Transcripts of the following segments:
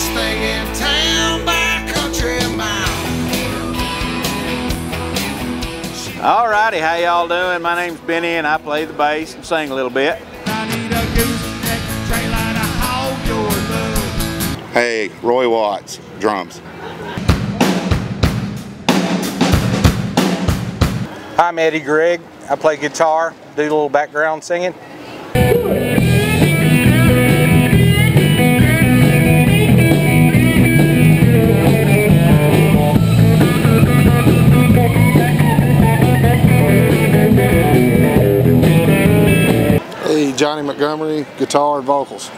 best thing in town by country mile. Alrighty, how y'all doing? My name's Benny and I play the bass and sing a little bit. I need a gooseneck trailer to hold your love. Hey, Roy Watts, drums. I'm Eddie Gregg. I play guitar, do a little background singing. Hey, Johnny Montgomery, guitar and vocals.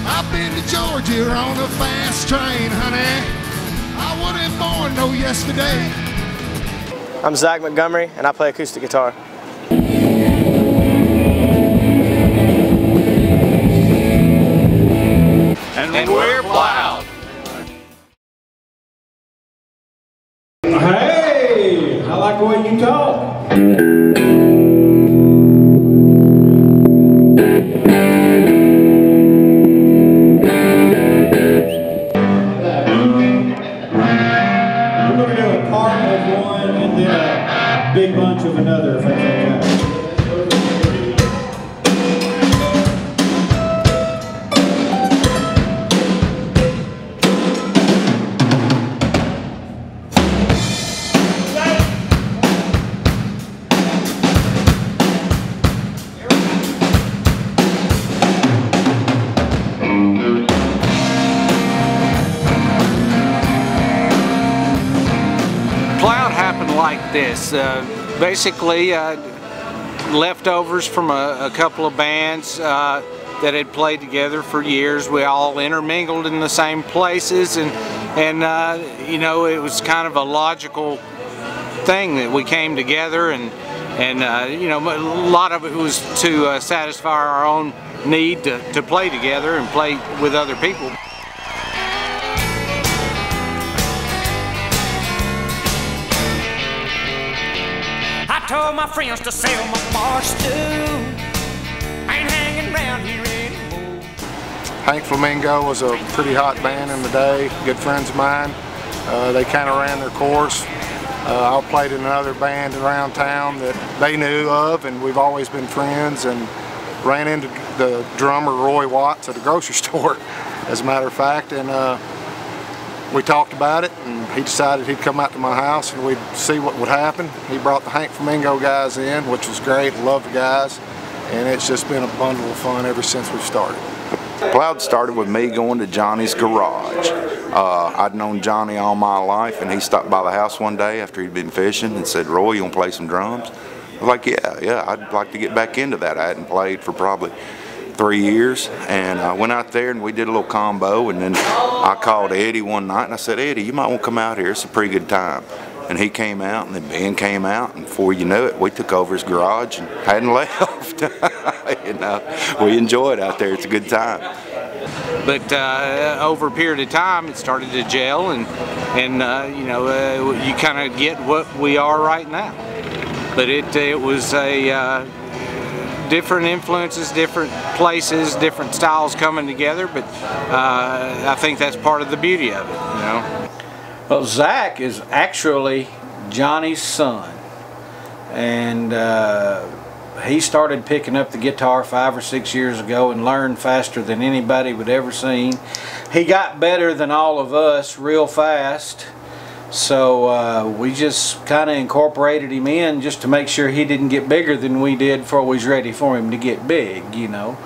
I've been to Georgia on a fast train, honey. I wasn't born no yesterday. I'm Zach Montgomery and I play acoustic guitar. And we're Plow'd. Hey, I like the way you talk. We're going to do a part of one and then a big bunch of another, if that's okay. Plow'd happened like this. Basically, leftovers from a couple of bands that had played together for years. We all intermingled in the same places, and you know, it was kind of a logical thing that we came together, and you know, a lot of it was to satisfy our own need to play together and play with other people. I told my friends to sell my bar stool. Ain't hanging around here anymore. Hank Flamingo was a pretty hot band in the day, good friends of mine. They kind of ran their course. I played in another band around town that they knew of, and we've always been friends, and ran into the drummer Roy Watts at the grocery store, as a matter of fact, and we talked about it, and he decided he'd come out to my house and we'd see what would happen. He brought the Hank Flamingo guys in, which was great, loved the guys, and it's just been a bundle of fun ever since we've started. Plow'd started with me going to Johnny's garage. I'd known Johnny all my life, and he stopped by the house one day after he'd been fishing and said, "Roy, you want to play some drums?" I was like, yeah, I'd like to get back into that. I hadn't played for probably 3 years, and I went out there and we did a little combo, and then I called Eddie one night and I said, "Eddie, you might want to come out here, it's a pretty good time." And he came out, and then Ben came out, and before you knew it, we took over his garage and hadn't left. You know, we enjoy it out there, it's a good time. But over a period of time, it started to gel, and you know, you kind of get what we are right now. But it was a different influences, different places, different styles coming together, but I think that's part of the beauty of it, you know. Well, Zach is actually Johnny's son, and he started picking up the guitar 5 or 6 years ago and learned faster than anybody would ever seen. He got better than all of us real fast, so we just kind of incorporated him in just to make sure he didn't get bigger than we did before we was ready for him to get big, you know.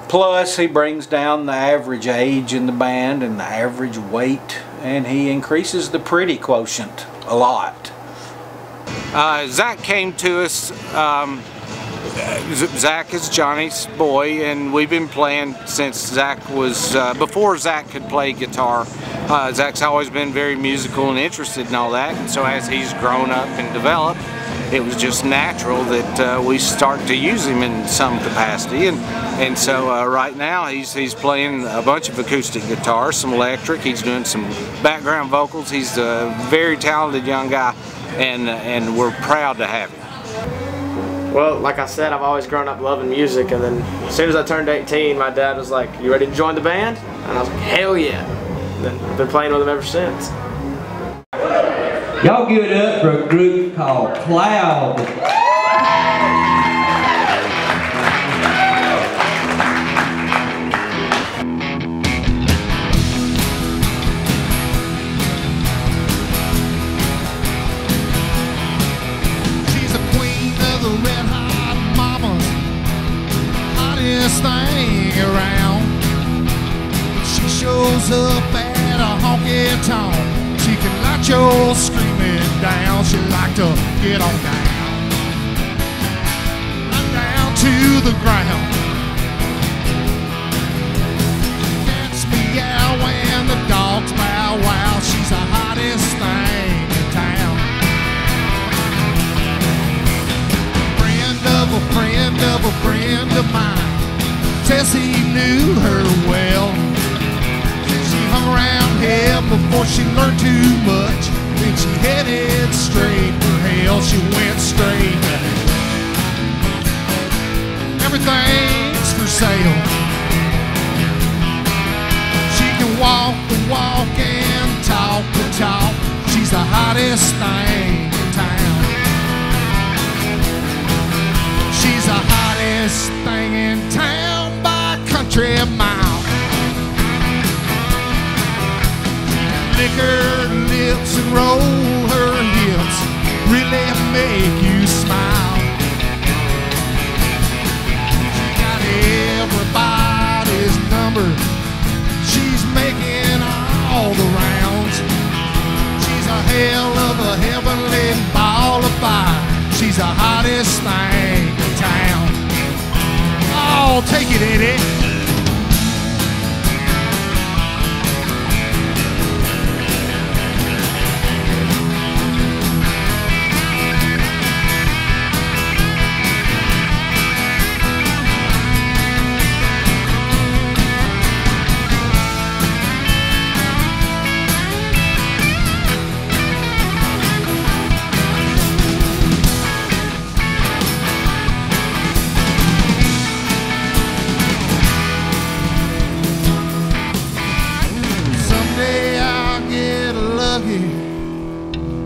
Plus, he brings down the average age in the band and the average weight, and he increases the pretty quotient a lot. Zach came to us. Zach is Johnny's boy, and we've been playing since Zach was, before Zach could play guitar. Zach's always been very musical and interested in all that, and so as he's grown up and developed, it was just natural that we start to use him in some capacity, and so right now he's playing a bunch of acoustic guitars, some electric, he's doing some background vocals. He's a very talented young guy, and we're proud to have him. Well, like I said, I've always grown up loving music, and then as soon as I turned 18, my dad was like, "You ready to join the band?" And I was like, "Hell yeah!" And then I've been playing with them ever since. Y'all give it up for a group called Plow'd. Thing around. She shows up at a honky tonk. She can light your screaming down. She like to get on down, down to the ground. Cats meow when the dogs bow wow. She's the hottest thing in town. Friend of a friend of a friend of mine. Tessie knew her well. She hung around here before she learned too much. Then she headed straight for hell. She went straight to hell. Everything's for sale. She can walk the walk and talk the talk. She's the hottest thing in town. She's the hottest thing in town. Country mile. Lick her lips and roll her hips, really make you smile. She got everybody's number. She's making all the rounds. She's a hell of a heavenly ball of fire. She's the hottest thing in town. Oh, take it, Eddie.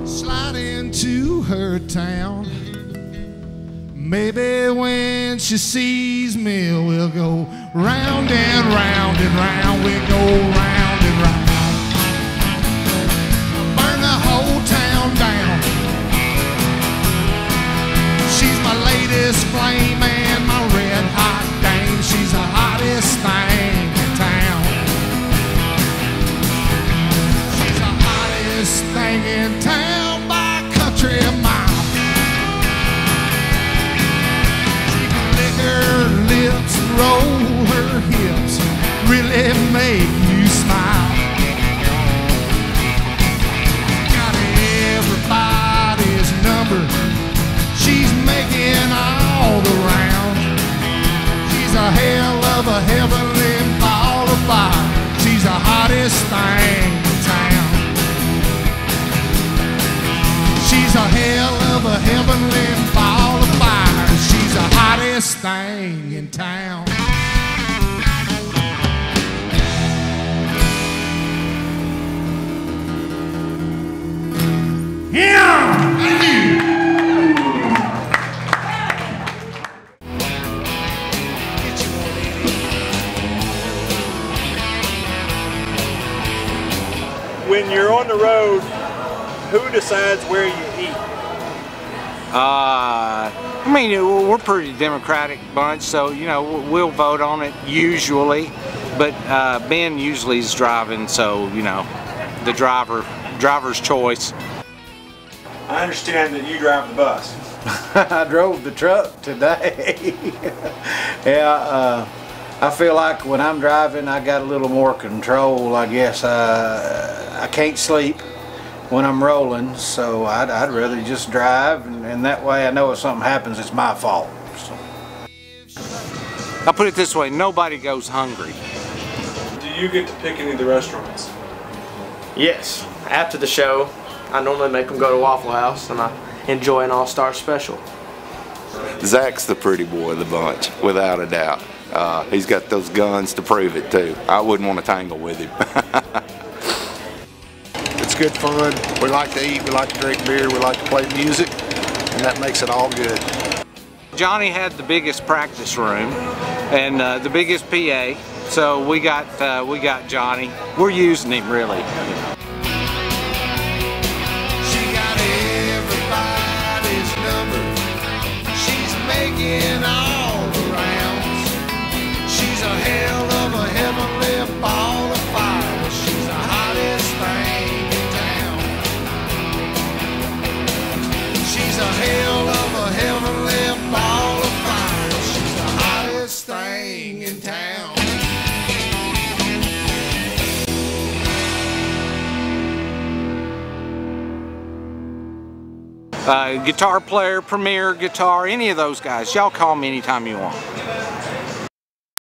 Slide into her town. Maybe when she sees me, we'll go round and round and round. We'll go round and round. Burn the whole town down. She's my latest flame and my red hot dame. She's the hottest thing in town. Thing in town by country mile. She can lick her lips and roll her hips, really make you smile. Got everybody's number. She's making all the round. She's a hell of a heavenly ball of fire. She's the hottest thing in town. She's a hell of a heavenly ball of fire. She's the hottest thing in town. Yeah! Thank you! When you're on the road, who decides where you eat? I mean, we're a pretty democratic bunch, so you know we'll vote on it usually. But Ben usually is driving, so you know the driver's choice. I understand that you drive the bus. I drove the truck today. Yeah, I feel like when I'm driving, I got a little more control. I guess I can't sleep when I'm rolling, so I'd rather just drive, and that way I know if something happens, it's my fault. So. I'll put it this way, nobody goes hungry. Do you get to pick any of the restaurants? Yes. After the show, I normally make them go to Waffle House, and I enjoy an all-star special. Zach's the pretty boy of the bunch, without a doubt. He's got those guns to prove it too. I wouldn't want to tangle with him. It's good fun. We like to eat, we like to drink beer, we like to play music, and that makes it all good. Johnny had the biggest practice room and the biggest PA, so we got Johnny. We're using him really. She got everybody's number. She's making all the rounds. She's a hell of a heavenly ball of fire. She's the hottest thing in town. She's a hell of a heavenly ball of fire. She's the hottest thing in town. Guitar player, premier guitar, any of those guys. Y'all call me anytime you want.